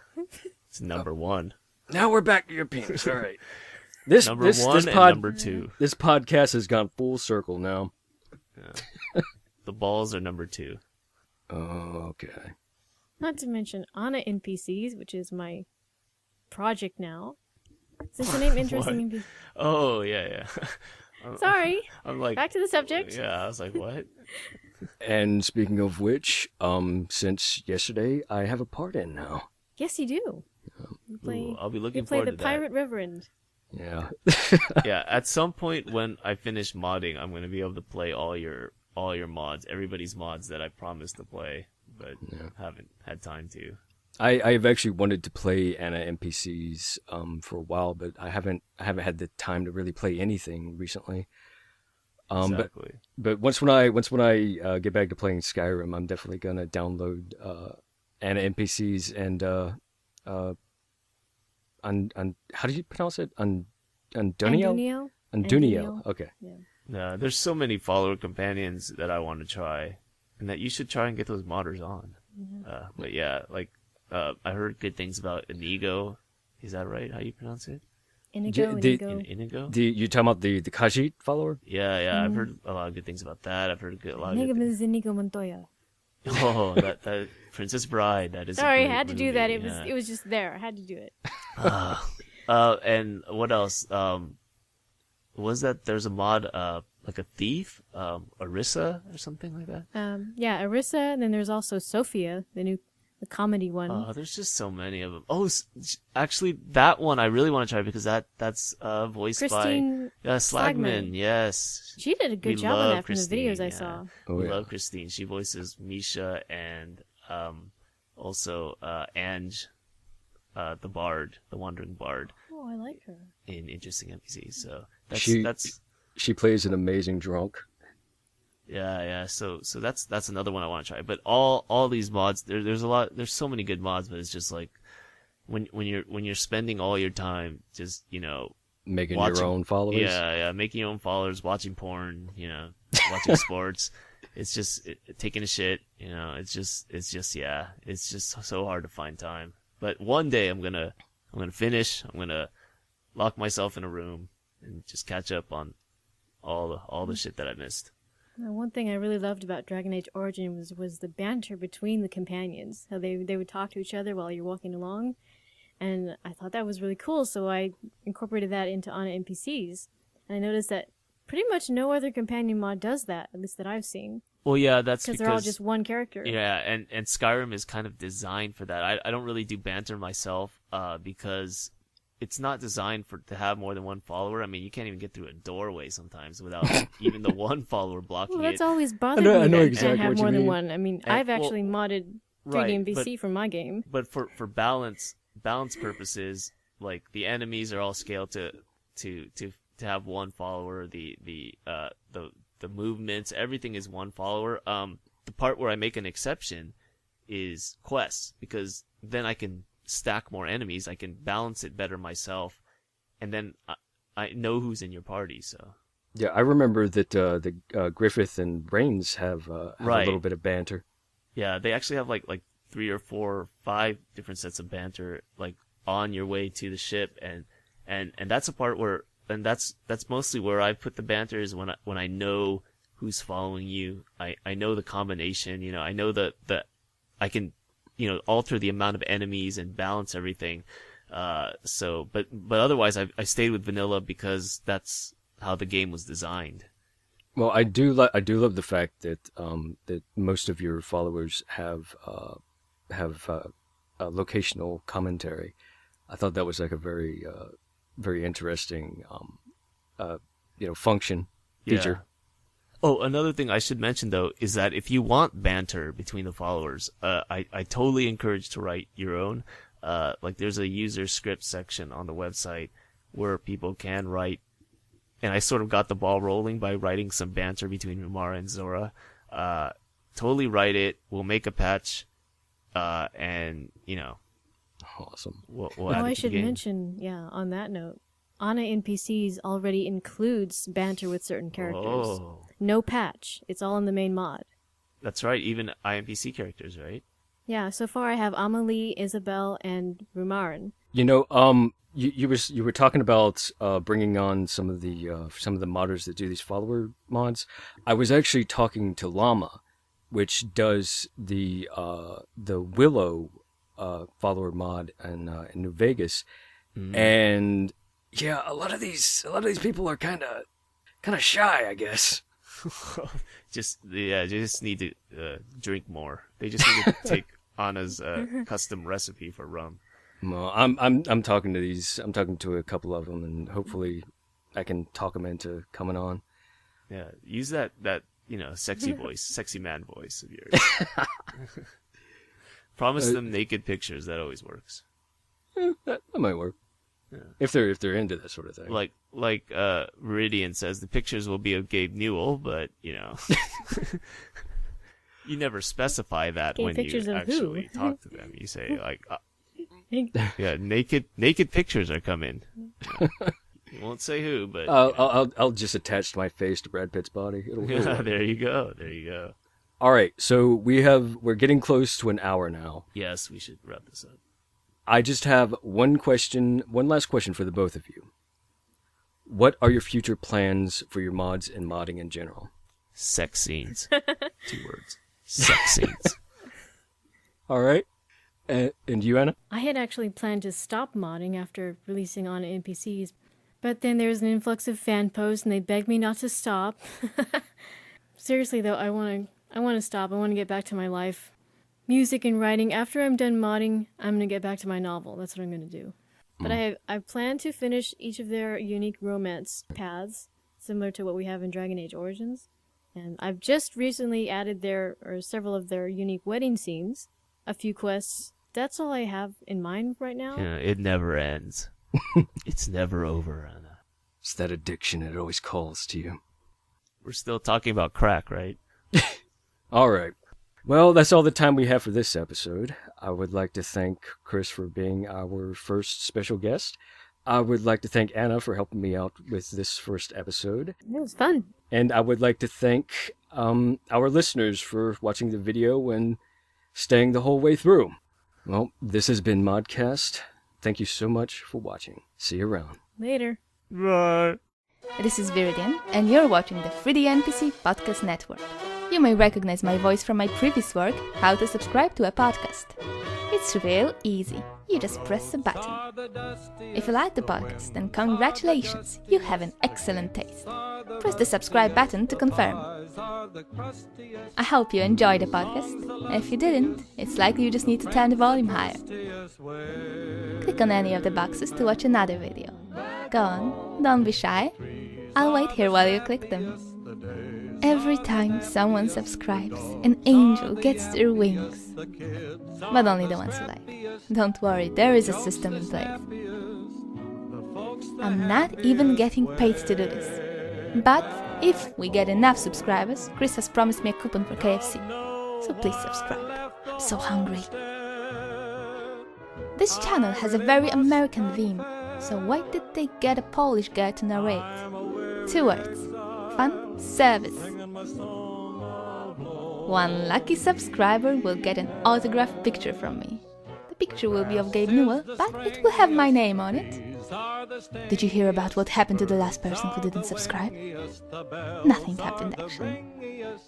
It's number 1. Now we're back to your penis. All right. This Number this, 1 this and pod, number 2. This podcast has gone full circle now. Yeah. The balls are number 2. Oh, okay. Not to mention Anna NPCs, which is my project now. Since the name Interesting NPCs. Oh, yeah. Sorry. I'm like, Back to the subject. Yeah, I was like, what? And speaking of which, since yesterday, I have a part in now. Yes, you do. You play, Ooh, I'll be looking you play forward the to Pirate Reverend. Yeah. Yeah, at some point when I finish modding, I'm going to be able to play all your mods, everybody's mods that I promised to play, but haven't had time to. I've actually wanted to play Anna NPCs for a while, but I haven't had the time to really play anything recently. Exactly. But once when I get back to playing Skyrim, I'm definitely gonna download Anna NPCs and how do you pronounce it? Andunio? Andunio. Okay. Yeah. There's so many follower companions that I want to try, and that you should try and get those modders on. But yeah, like I heard good things about Inigo. Is that right? How you pronounce it? Inigo. Inigo. You talking about the Khajiit follower? Yeah. I've heard a lot of good things about that. I've heard a lot of Inigo good things. is Inigo Montoya. Oh, that Princess Bride. That is. Sorry, a I great had to do movie, that. yeah. It was just there. I had to do it. And what else? Was that there's a mod like a thief, Orisa or something like that? Yeah, Arissa, and then there's also Sophia, the comedy one. There's just so many of them. Oh, actually, that one I really want to try because that's voiced Christine by Slagman. Yes, She did a good We job on love that from the Christine, videos I yeah. saw. Oh, we yeah. love Christine. She voices Misha and also Ange, the Bard, the Wandering Bard, Oh, I like her. in Interesting NPCs. So She- that's. She plays an amazing drunk. Yeah. So that's another one I want to try. But all these mods, there's a lot. There's so many good mods, but it's just like when you're spending all your time just Making watching, your own followers. Yeah, making your own followers, watching porn, watching sports. It's just taking a shit. It's just so hard to find time. But one day I'm gonna finish. I'm gonna lock myself in a room and just catch up on all the shit that I missed. Now, one thing I really loved about Dragon Age Origin was the banter between the companions. How they would talk to each other while you're walking along. And I thought that was really cool, so I incorporated that into Anna NPCs. And I noticed that pretty much no other companion mod does that, at least that I've seen. Well, yeah, that's Because they're all just one character. Yeah, and Skyrim is kind of designed for that. I don't really do banter myself because it's not designed to have more than one follower. I mean, you can't even get through a doorway sometimes without even the one follower blocking Well, that's it. always bothered I me know that exactly I have what you more than mean. one. I mean, And- I've actually modded 3D Right, NPC for my game. But for balance purposes, like the enemies are all scaled to have one follower. The movements, everything is one follower. The part where I make an exception is quests, because then I can stack more enemies. I can balance it better myself, and then I know who's in your party. So Yeah, I remember that the Griffith and Brains have a Right. little bit of banter. yeah, they actually have like 3 or 4 or 5 different sets of banter, like on your way to the ship, and that's a part where, and that's mostly where I put the banter, is when I know who's following you. I know the combination. I know that I can alter the amount of enemies and balance everything. So but otherwise I stayed with vanilla because that's how the game was designed. Well, I do love the fact that that most of your followers have have a locational commentary. I thought that was like a very very interesting function feature. Yeah. Oh, another thing I should mention though is that if you want banter between the followers, I totally encourage to write your own. Like there's a user script section on the website where people can write, and I sort of got the ball rolling by writing some banter between Umara and Zora. Totally write it. We'll make a patch, and Awesome. we'll Oh, add it I to the should game. mention, on that note, Ana NPCs already includes banter with certain characters. Oh, No patch. It's all in the main mod. that's right. Even INPC characters, right? Yeah, so far I have Amelie, Isabel, and Rumarin. You were talking about bringing on some of the modders that do these follower mods. I was actually talking to Llama, which does the Willow follower mod in New Vegas, and yeah, a lot of these people are kind of shy, I guess. They just need to drink more. They just need to take Anna's custom recipe for rum. Well, I'm talking to these. I'm talking to a couple of them, and hopefully, I can talk them into coming on. Yeah, use that sexy voice, sexy man voice of yours. Promise them naked pictures. That always works. That might work. Yeah. If they're into that sort of thing. Like Viridian says, the pictures will be of Gabe Newell, but you never specify that Okay, when pictures you of who? actually talk to them. You say like, yeah, naked pictures are coming. You won't say who, but I'll just attach my face to Brad Pitt's body. It'll work. there you go. All right, so we're getting close to an hour now. Yes, we should wrap this up. I just have one last question for the both of you. What are your future plans for your mods and modding in general? Sex scenes. 2 words. Sex scenes. All right. And you, Anna? I had actually planned to stop modding after releasing on NPCs, but then there was an influx of fan posts and they begged me not to stop. Seriously though, I want to stop. I want to get back to my life. Music and writing. After I'm done modding, I'm going to get back to my novel. That's what I'm going to do. But I plan to finish each of their unique romance paths, similar to what we have in Dragon Age Origins. And I've just recently added several of their unique wedding scenes, a few quests. That's all I have in mind right now. Yeah, it never ends. It's never over, Anna. It's that addiction. It always calls to you. We're still talking about crack, right? All right. Well, that's all the time we have for this episode. I would like to thank Chris for being our first special guest. I would like to thank Anna for helping me out with this first episode. It was fun. And I would like to thank our listeners for watching the video and staying the whole way through. Well, this has been Modcast. Thank you so much for watching. See you around. Later. Right. This is Viridian, and you're watching the 3D NPC Podcast Network. You may recognize my voice from my previous work, How to Subscribe to a Podcast. It's real easy. You just press a button. If you like the podcast, then congratulations, you have an excellent taste. Press the subscribe button to confirm. I hope you enjoyed the podcast. If you didn't, it's likely you just need to turn the volume higher. Click on any of the boxes to watch another video. Go on, don't be shy. I'll wait here while you click them. Every time someone subscribes, an angel gets their wings. But only the ones who like. Don't worry, there is a system in place. I'm not even getting paid to do this. But if we get enough subscribers, Chris has promised me a coupon for KFC. So please subscribe. I'm so hungry. This channel has a very American theme. So why did they get a Polish guy to narrate? 2 words. Fun service. One lucky subscriber will get an autographed picture from me. The picture will be of Gabe Newell, but it will have my name on it. Did you hear about what happened to the last person who didn't subscribe? Nothing happened actually.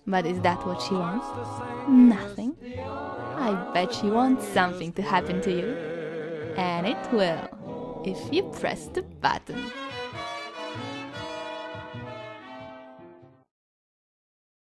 But is that what she wants? Nothing. I bet she wants something to happen to you. And it will, if you press the button.